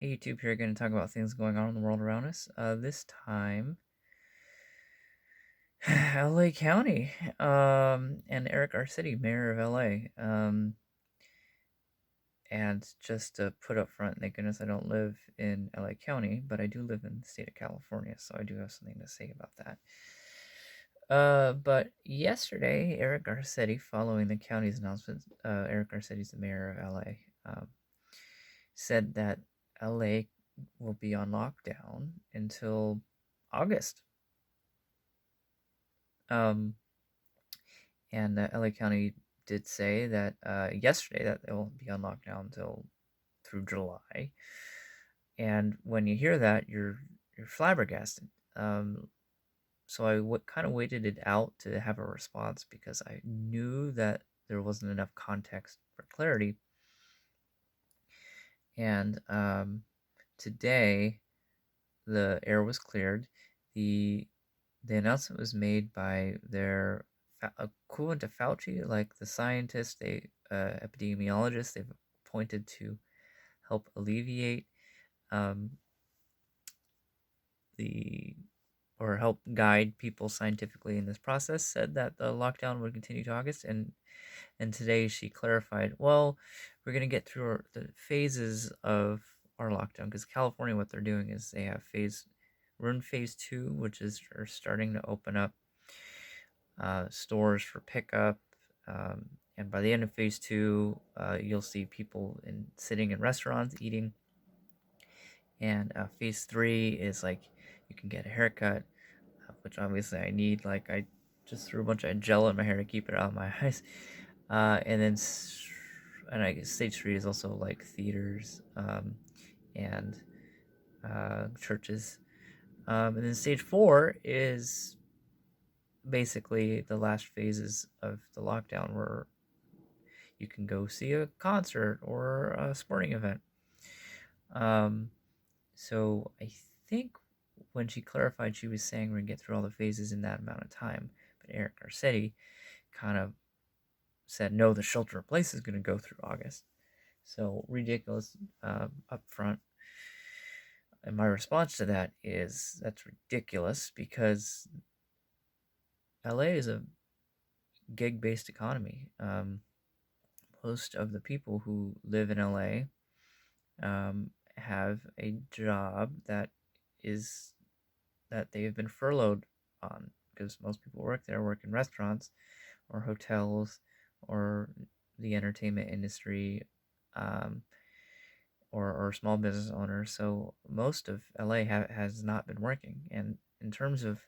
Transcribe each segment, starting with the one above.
Hey YouTube, here going to talk about things going on in the world around us. This time, LA County, and Eric Garcetti, mayor of LA. And just to put up front, thank goodness I don't live in LA County, but I do live in the state of California, so I do have something to say about that. But yesterday, Eric Garcetti, following the county's announcement, Eric Garcetti's the mayor of LA, said that LA will be on lockdown until August. Um, and LA County did say that yesterday that they will be on lockdown until through July. And when you hear that, you're flabbergasted. So I kind of waited it out to have a response because I knew that there wasn't enough context for clarity. And today, the air was cleared. The the announcement was made by their equivalent to Fauci, like the scientists, epidemiologists they've appointed to help alleviate um, the or help guide people scientifically in this process, said that the lockdown would continue to August. And today she clarified, well, we're going to get through the phases of our lockdown, because California, what they're doing is we're in phase 2, which is are starting to open up stores for pickup. Um, and by the end of phase 2, you'll see people sitting in restaurants eating. And phase 3 is like you can get a haircut, which obviously I need. Like, I just threw a bunch of gel in my hair to keep it out of my eyes. And then, and I guess stage 3 is also like theaters and churches. And then stage 4 is basically the last phases of the lockdown, where you can go see a concert or a sporting event. Um, so I think when she clarified, she was saying we're gonna get through all the phases in that amount of time. But Eric Garcetti kind of said, no, the shelter in place is gonna go through August. So ridiculous up front. And my response to that is that's ridiculous, because LA is a gig based economy. Most of the people who live in LA have a job that they've been furloughed on, because most people work in restaurants or hotels or the entertainment industry, um, or small business owners. So most of LA has not been working. And in terms of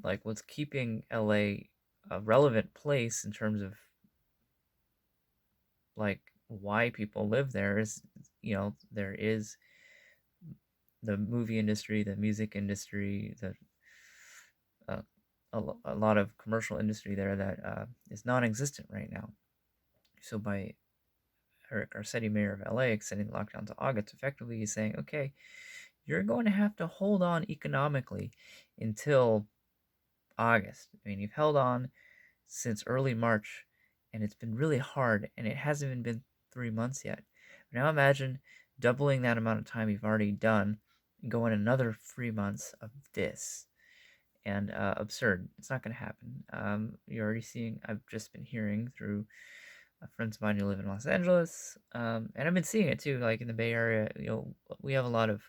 like what's keeping LA a relevant place in terms of like why people live there is, there is the movie industry, the music industry, uh, a lot of commercial industry there that is non-existent right now. So by Eric Garcetti, mayor of LA, extending the lockdown to August, effectively he's saying, okay, you're going to have to hold on economically until August. I mean, you've held on since early March, and it's been really hard, and it hasn't even been 3 months yet. Now imagine doubling that amount of time you've already done, and going another 3 months of this. And absurd. It's not going to happen. You're already seeing, I've just been hearing through friends of mine who live in Los Angeles, and I've been seeing it too, like in the Bay Area. We have a lot of,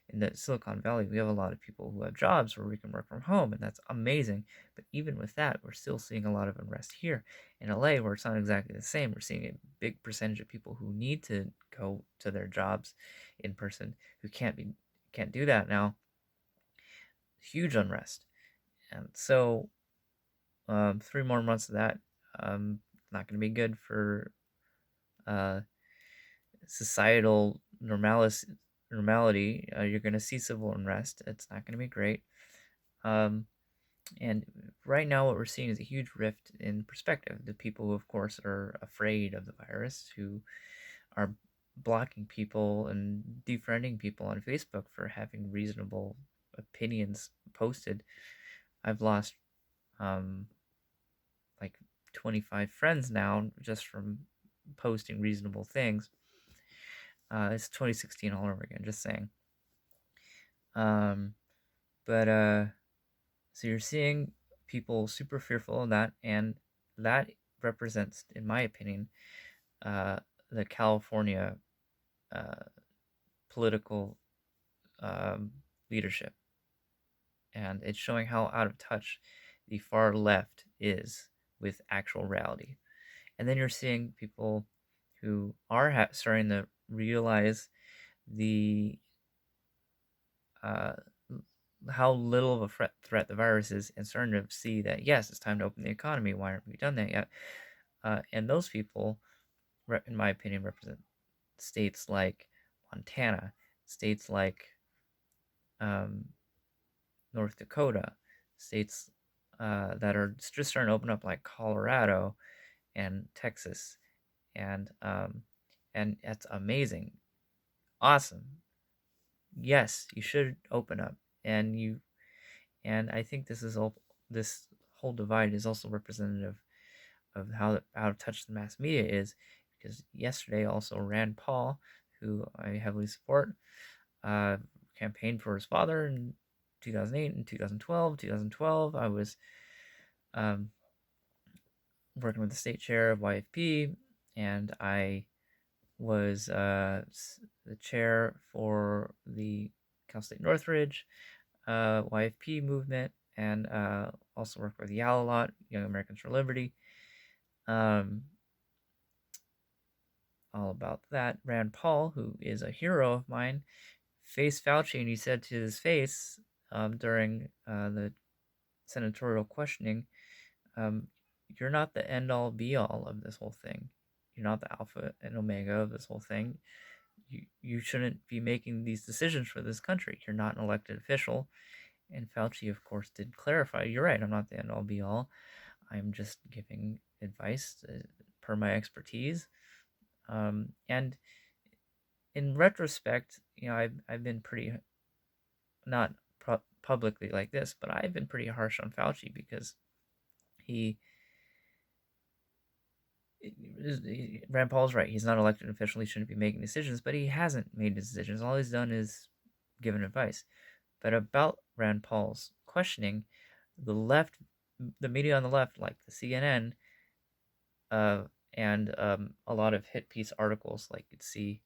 in the Silicon Valley, we have a lot of people who have jobs where we can work from home, and that's amazing. But even with that, we're still seeing a lot of unrest here in LA, where it's not exactly the same. We're seeing a big percentage of people who need to go to their jobs in person who can't do that now. Huge unrest. And so 3 more months of that, not going to be good for uh, societal normality. You're going to see civil unrest. It's not going to be great. Um, and right now, what we're seeing is a huge rift in perspective. The people who, of course, are afraid of the virus, who are blocking people and defriending people on Facebook for having reasonable opinions posted. I've lost um, like 25 friends now just from posting reasonable things. It's 2016 all over again. Just saying. Um, but so you're seeing people super fearful of that, and that represents, in my opinion, uh, the California uh, political um, leadership, and it's showing how out of touch the far left is with actual reality. And then you're seeing people who are starting to realize the uh, how little of a threat the virus is, and starting to see that yes, it's time to open the economy. Why aren't we done that yet? And those people, in my opinion, represent states like Montana, states like um, North Dakota, states that are just starting to open up, like Colorado and Texas, and that's amazing, awesome. Yes, you should open up, and I think this whole divide is also representative of how out of touch the mass media is, because yesterday also Rand Paul, who I heavily support, uh, campaigned for his father in 2008 and 2012. 2012, I was um, working with the state chair of YFP, and I was the chair for the Cal State Northridge YFP movement, and also worked with YAL a lot, Young Americans for Liberty. Um, all about that. Rand Paul, who is a hero of mine, faced Fauci, and he said to his face during the senatorial questioning, um, "You're not the end all be all of this whole thing. You're not the alpha and omega of this whole thing. You shouldn't be making these decisions for this country. You're not an elected official." And Fauci, of course, did clarify, "You're right. I'm not the end all be all. I'm just giving advice per my expertise." And in retrospect, I've been pretty, not publicly like this, but I've been pretty harsh on Fauci because he, Rand Paul's right. He's not an elected official. He shouldn't be making decisions, but he hasn't made decisions. All he's done is given advice. But about Rand Paul's questioning, the left, the media on the left, like the CNN, uh, and a lot of hit piece articles, like you'd see,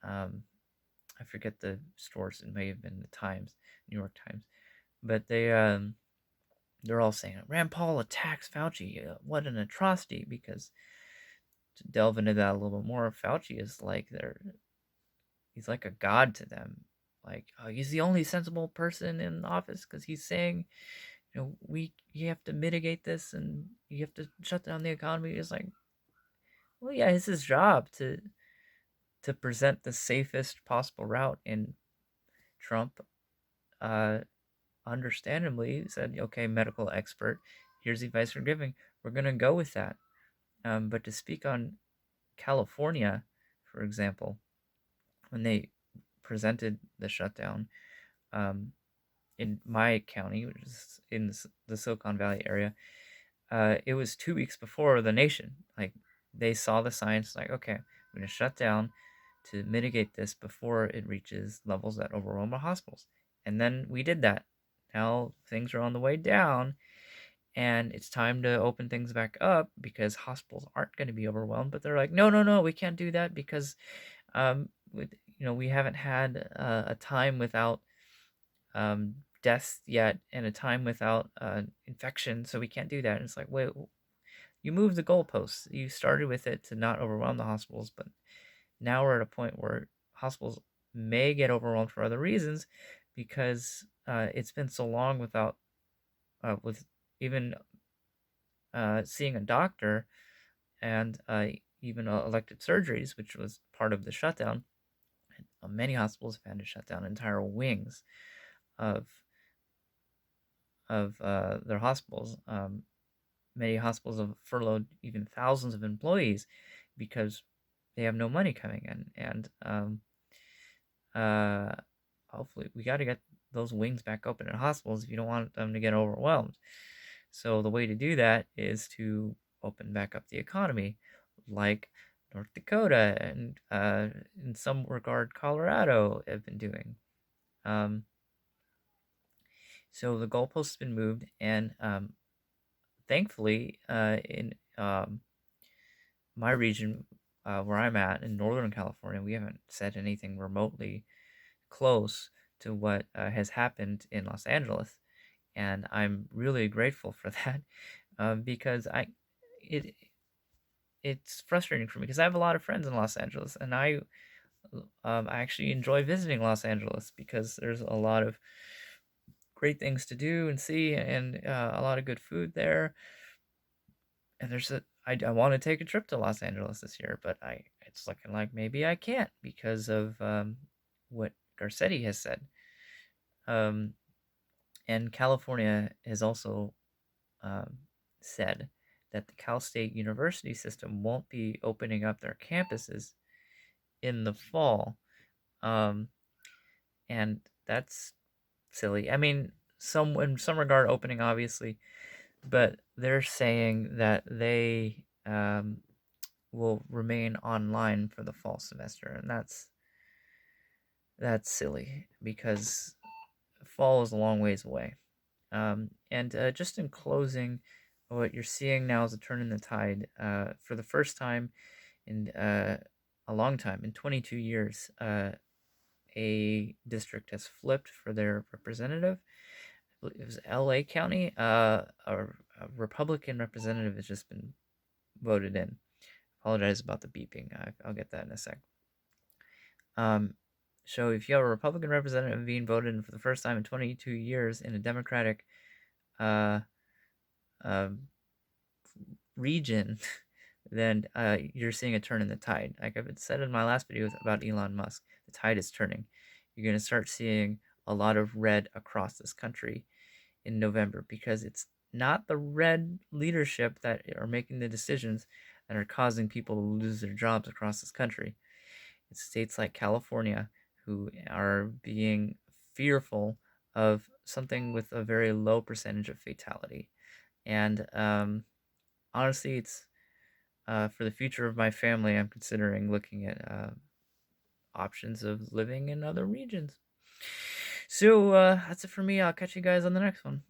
um, I forget the source. It may have been the Times, New York Times, but they're all saying Rand Paul attacks Fauci. What an atrocity! Because to delve into that a little bit more, Fauci is like he's like a god to them. Like, oh, he's the only sensible person in office because he's saying, you have to mitigate this and you have to shut down the economy. It's like, well, yeah, it's his job to present the safest possible route. And Trump, uh, understandably said, okay, medical expert, here's the advice we're giving. We're gonna go with that. But to speak on California, for example, when they presented the shutdown, um, in my county, which is in the Silicon Valley area, it was 2 weeks before the nation. Like, they saw the science, like, okay, we're going to shut down to mitigate this before it reaches levels that overwhelm our hospitals. And then we did that. Now things are on the way down, and it's time to open things back up because hospitals aren't going to be overwhelmed. But they're like, no, no, no, we can't do that because we haven't had a time without deaths yet, and a time without infection, so we can't do that. And it's like, wait, you moved the goalposts. You started with it to not overwhelm the hospitals, but now we're at a point where hospitals may get overwhelmed for other reasons because it's been so long without with even seeing a doctor, and even elective surgeries, which was part of the shutdown. Many hospitals have had to shut down entire wings of their hospitals. Many hospitals have furloughed even thousands of employees because they have no money coming in, and uh, hopefully we got to get those wings back open in hospitals if you don't want them to get overwhelmed. So the way to do that is to open back up the economy, like North Dakota and in some regard Colorado have been doing. Um, so the goalpost has been moved, and thankfully, in my region, where I'm at in Northern California, we haven't said anything remotely close to what has happened in Los Angeles, and I'm really grateful for that because it it's frustrating for me because I have a lot of friends in Los Angeles, and I actually enjoy visiting Los Angeles because there's a lot of great things to do and see, and a lot of good food there. And I want to take a trip to Los Angeles this year, but it's looking like maybe I can't because of what Garcetti has said. Um, and California has also um, said that the Cal State University system won't be opening up their campuses in the fall. Um, and that's silly. I mean, in some regard opening obviously, but they're saying that they will remain online for the fall semester, and that's silly because fall is a long ways away. And just in closing, what you're seeing now is a turn in the tide. For the first time in a long time, in 22 years, a district has flipped for their representative. It was LA County. A Republican representative has just been voted in. Apologize about the beeping. I'll get that in a sec. Um, so if you have a Republican representative being voted in for the first time in 22 years in a Democratic uh, uh, region, then you're seeing a turn in the tide. Like I've said in my last video about Elon Musk, the tide is turning. You're going to start seeing a lot of red across this country in November because it's not the red leadership that are making the decisions that are causing people to lose their jobs across this country. It's states like California who are being fearful of something with a very low percentage of fatality. And honestly, it's for the future of my family, I'm considering looking at options of living in other regions. So that's it for me. I'll catch you guys on the next one.